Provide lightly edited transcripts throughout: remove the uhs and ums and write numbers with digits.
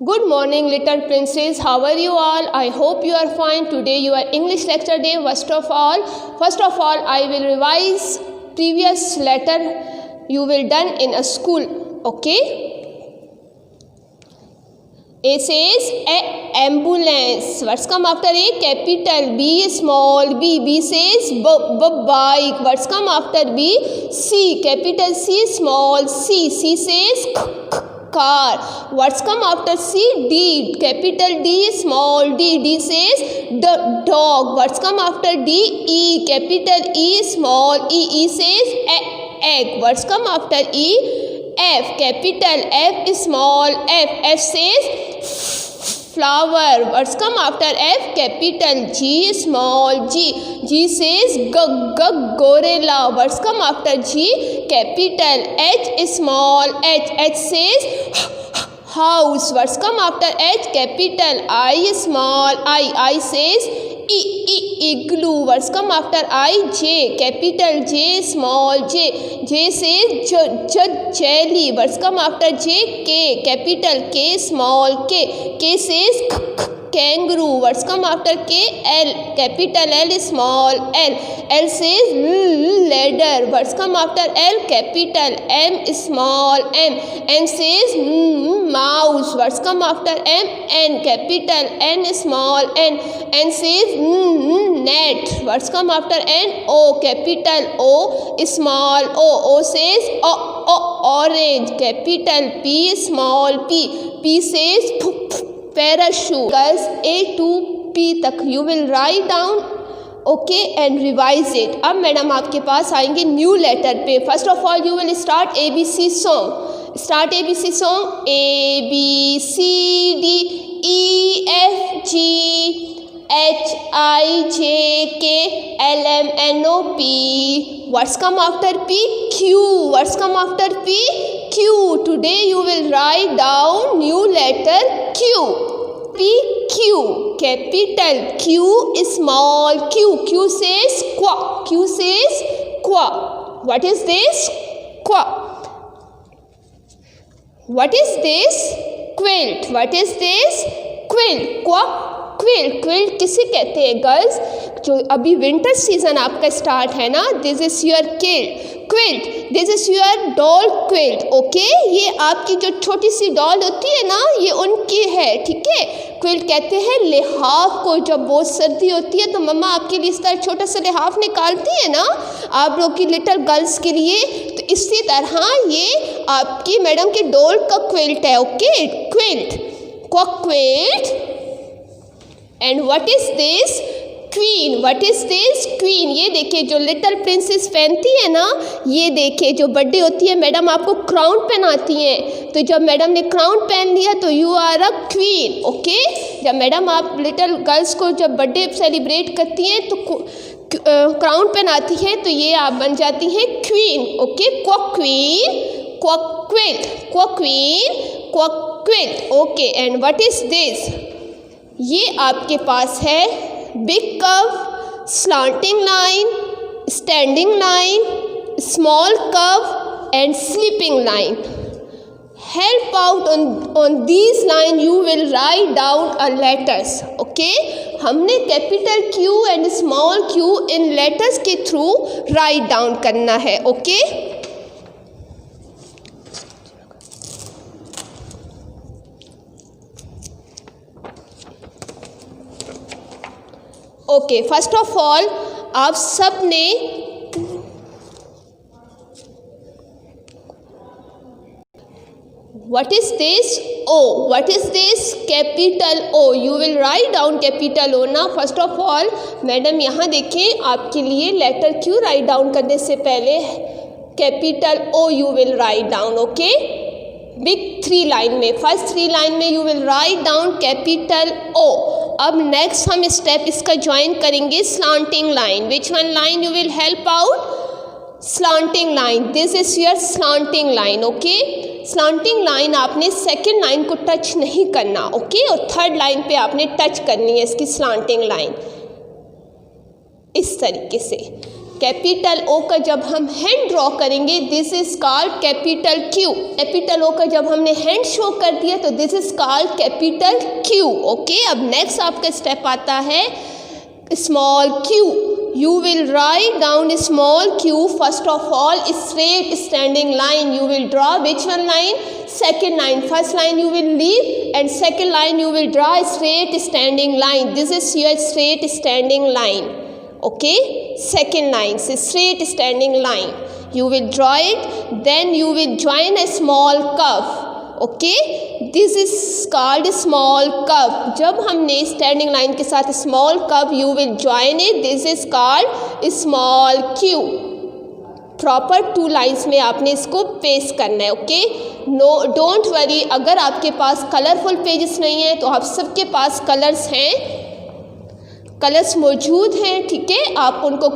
Good morning, little princes. How are you all? I hope you are fine. Today your English lecture day. First of all, I will revise previous letter you will done in a school. Okay. A says ambulance. What's come after A? Capital. B small. B says bike. What's come after B? C. Capital C small. C says car. What's come after C? D. Capital D small. D says dog. What's come after D? E. Capital E small. E says egg. What's come after E? F. Capital F small. F says flower. What's come after F? Capital G small. G says gorilla. What's come after G? Capital H small. H says house. What's come after H? Capital I small. I says igloo. What's come after I? J. Capital J small. J says jelly. What's come after J? K. Capital K small. K says kangaroo. What's come after K? L. Capital L small. L says ladder. What's come after L? Capital M small. M says mouse. What's come after M? N. Capital N small. N says net. What's come after N? O. Capital O small. O says orange. Capital P small. P says parachute. Girls, A to P तक you will write down, okay, and revise it. अब madam आपके पास आएंगे new letter पे. First of all you will start ABC song. Start ABC song. ABCD EFG HIJK LMNOP. What's come after P? Q. What's come after P? Q. Today you will write down new letter Q. Q. Capital Q small. Q says qua. Q says qua. What is this? Qua. What is this? Quilt. What is this? Quilt. Qua. Quilt किसे कहते हैं girls? जो अभी winter season आपका start है ना, this is your quilt. This is your doll quilt. Okay, ये आपकी जो छोटी सी डॉल होती है ना, ये उनकी है. ठीक है. क्विल्ट कहते हैं लिहाफ को. जब बहुत सर्दी होती है तो मम्मा आपके लिए इस तरह छोटा सा लिहाफ निकालती है ना, आप लोग की लिटिल गर्ल्स के लिए. तो इसी तरह ये आपकी मैडम के डॉल का क्विल्ट है. ओके, क्विल्ट को quilt. And what is this? Queen. What is this? Queen. ये देखिए जो लिटिल प्रिंसेस पहनती है ना, ये देखिए जो बर्थडे होती है मैडम आपको क्राउन पहनाती हैं. तो जब मैडम ने क्राउन पहन लिया तो you are a queen. Okay, जब मैडम आप लिटिल गर्ल्स को जब बर्थडे सेलिब्रेट करती हैं तो क्राउन पहनाती हैं, तो ये आप बन जाती हैं queen. Okay, queen, quilt, queen, quilt. Okay, and what is this? ये आपके पास है big curve, slanting line, standing line, small curve and sleeping line. Help out on these line you will write down a letters. Okay, हमने capital Q and small q in letters के through write down करना है. Okay, okay. First of all आप सब ने what is this? O. What is this? Capital O. You will write down capital O ना. First of all madam यहाँ देखें, आपके लिए लेटर Q राइट डाउन करने से पहले capital O you will write down. Okay, big 3 line में, first 3 line में you will write down capital O. अब नेक्स्ट हम स्टेप इसका ज्वाइन करेंगे slanting line. Which one line you will help out? Slanting line. This is your slanting line. Okay, slanting line आपने second line को touch नहीं करना. Okay, और third line पे आपने टच करनी है इसकी स्लांटिंग लाइन इस तरीके से. कैपिटल ओ का जब हम हैंड ड्रॉ करेंगे this is called capital Q. Capital O का जब हमने हैंड शो कर दिया तो this is called capital Q. Okay, अब नेक्स्ट आपका स्टेप आता है small Q. You will write down a small q. First of all, straight standing line. You will draw which one line? Second line. First line you will leave and second line you will draw straight standing line. This is your straight standing line. Okay? Second line is straight standing line. You will draw it. Then you will join a small curve. Okay? This is called small curve. जब हमने standing line के साथ small curve you will join it, this is called small Q. Proper 2 lines में आपने इसको paste करना है। Okay, no don't worry, अगर आपके पास कलरफुल पेजेस नहीं है तो आप सबके पास कलर्स हैं, कलर्स मौजूद हैं। ठीक है, आप उनको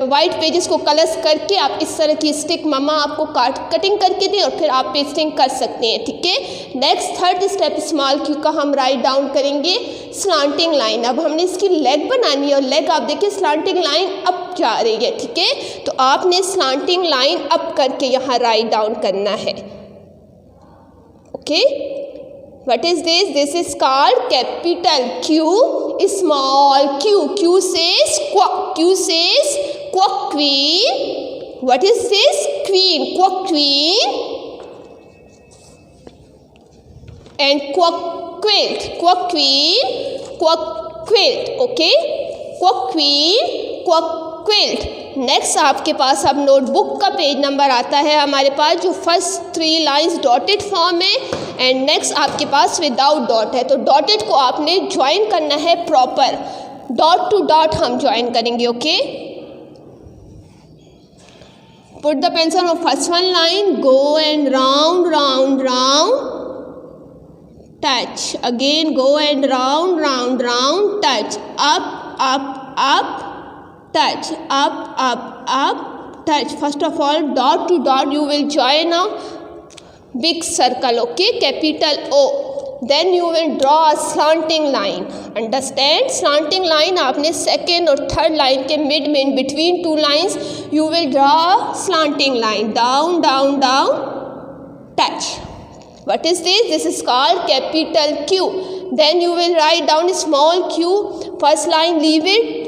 वाइट पेजेस को कलर्स करके आप इस तरह की स्टिक मम्मा आपको कटिंग करके दें और फिर आप पेस्टिंग कर सकते हैं। ठीक है, next third step small Q का हम राइट डाउन करेंगे स्लांटिंग लाइन। अब हमने इसकी लेग बनानी है और लेग आप देखिए स्लांटिंग लाइन अप जा रही है। ठीक है, तो आपने स्लांटिंग लाइन अप करके यहाँ राइट डाउन करना है। Okay, what is this? This is called capital Q, small q. Q says quack. Q says quack queen. What is this? Queen. Quack queen. And quack quilt. Quack queen. Quack quilt. Okay. Quack queen. Quack quilt. Next आपके पास अब notebook का page number आता है हमारे पास, जो first 3 lines dotted form है and next आपके पास without dot है। तो डॉटेड को आपने ज्वाइन करना है प्रॉपर, डॉट टू डॉट हम ज्वाइन करेंगे। Okay, put the pencil on first 1 line, go and round round round touch, again go and round round round touch, up up up touch, up, touch. First of all, dot to dot you will join a big circle, okay, capital O. Then you will draw a slanting line. Understand? Slanting line आपने second और third line के mid में in between 2 lines you will draw a slanting line. Down, down, down, touch. What is this? This is called capital Q. Then you will write down a small q. First line leave it.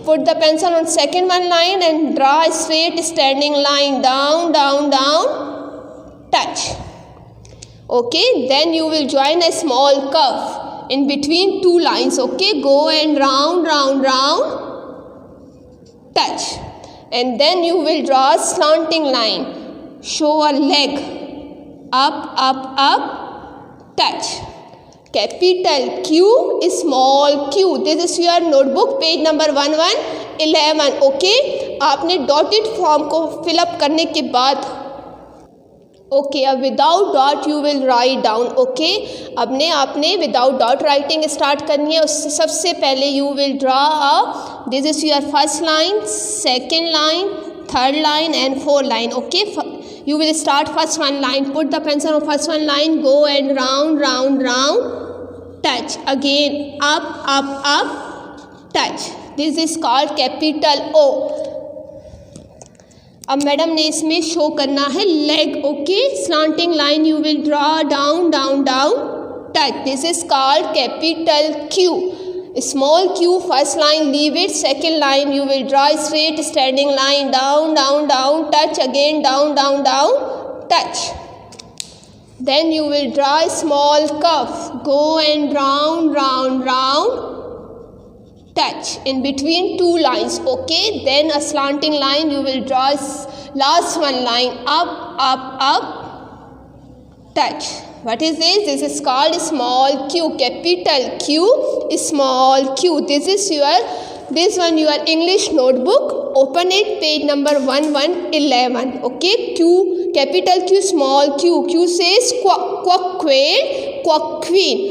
Put the pencil on second 1 line and draw a straight standing line, down, down, down, touch. Okay, then you will join a small curve in between 2 lines. Okay, go and round, round, round, touch. And then you will draw a slanting line, show a leg, up, up, up, touch. Capital Q, small q. This is your notebook page number 1111. Okay, आपने dotted form को fill up करने के बाद okay, अब without dot U will write down. Okay, आपने without dot writing start करनी है। उससे सबसे पहले you will draw a, this is your first line, second line, third line and 4th line. Okay, you will start first 1 line, put the pencil on first 1 line, go and round, round, round, touch, again up, up, up, touch. This is called capital O. अब madam ने इसमें show करना है leg. Okay, slanting line you will draw down, down, down, touch. This is called capital Q. Small q, first line leave it, second line you will draw straight standing line, down, down, down, touch, again down, down, down, touch. Then you will draw a small curve, go and round, round, round, touch in between 2 lines. Okay, then a slanting line you will draw last 1 line, up, up, up, touch. What is this? This is called small q, capital Q, small q. This one your English notebook. Open it, page number 1111. Okay, Q, capital Q, small q. Q says quack, quack, quail, quack, queen.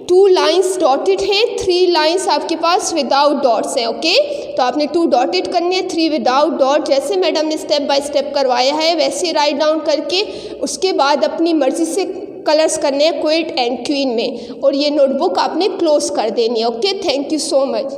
2 lines dotted हैं, 3 lines आपके पास without dots हैं। Okay, तो आपने 2 dotted करने हैं, 3 without dot. जैसे madam ने step by step करवाया है वैसे राइट डाउन करके उसके बाद अपनी मर्जी से कलर्स करने हैं क्विल्ट एंड क्वीन में, और ये नोटबुक आपने क्लोज कर देनी है। Okay, thank you so much.